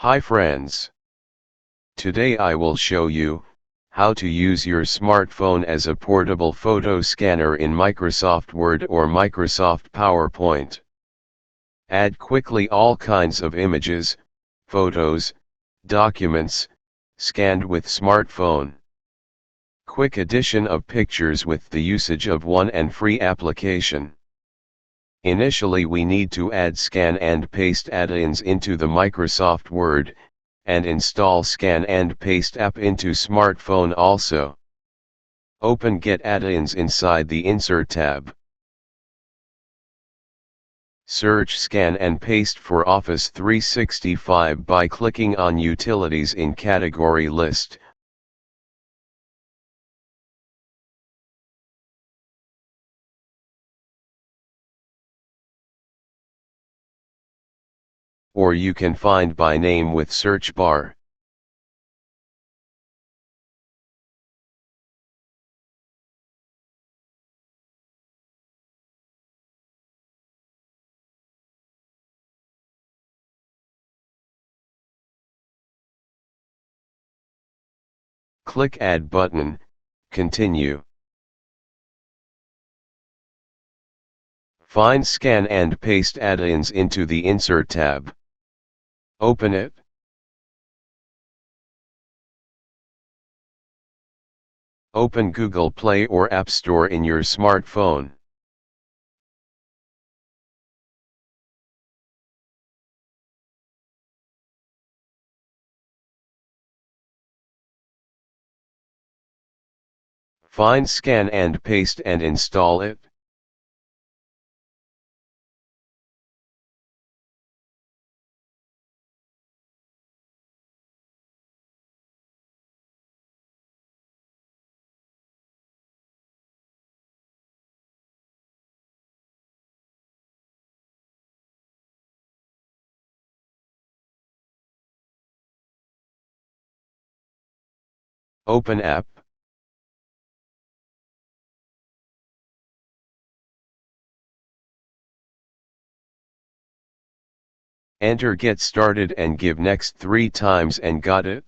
Hi friends. Today I will show you how to use your smartphone as a portable photo scanner in Microsoft Word or Microsoft PowerPoint. Add quickly all kinds of images, photos, documents, scanned with smartphone. Quick addition of pictures with the usage of one and free application. Initially we need to add Scan&Paste add-ins into the Microsoft Word, and install Scan&Paste app into smartphone also. Open Get add-ins inside the Insert tab. Search Scan&Paste for Office 365 by clicking on Utilities in Category List. Or you can find by name with search bar. Click Add button, continue. Find Scan&Paste add-ins into the Insert tab. Open it. Open Google Play or App Store in your smartphone. Find Scan&Paste and install it. Open app. Enter Get Started and give Next 3 times and got it.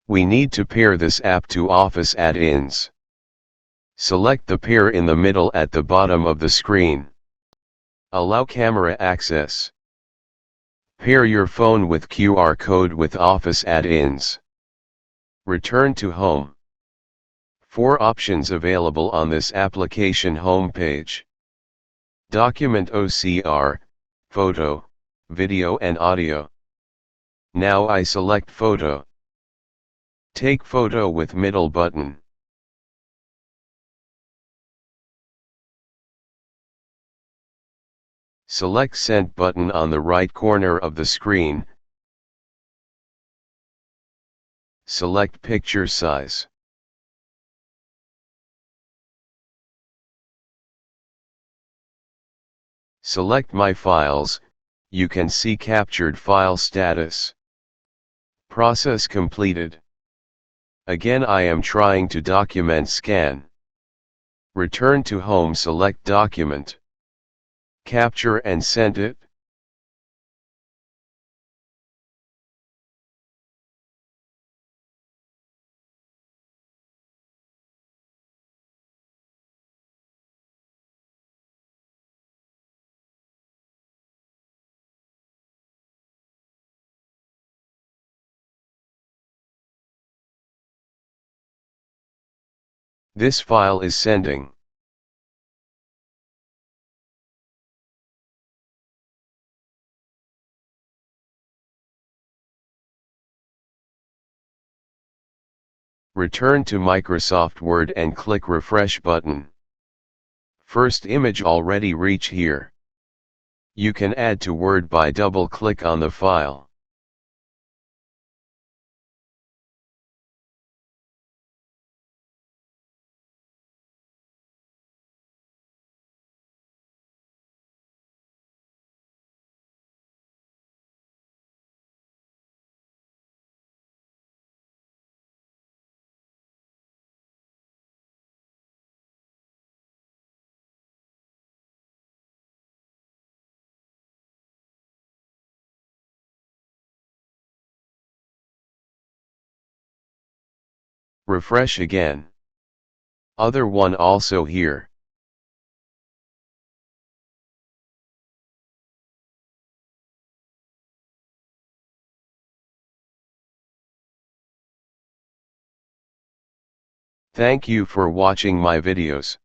We need to pair this app to Office add-ins. Select the pair in the middle at the bottom of the screen. Allow camera access. Pair your phone with QR code with Office add-ins. Return to Home. 4 options available on this application homepage. Document OCR, photo, video and audio. Now I select photo. Take photo with middle button. Select Send button on the right corner of the screen. Select picture size. Select My Files, you can see captured file status. Process completed. Again I am trying to document scan. Return to Home, select Document. Capture and send it. This file is sending. Return to Microsoft Word and click Refresh button. First image already reach here. You can add to Word by double click on the file. Refresh again. Other one also here. Thank you for watching my videos.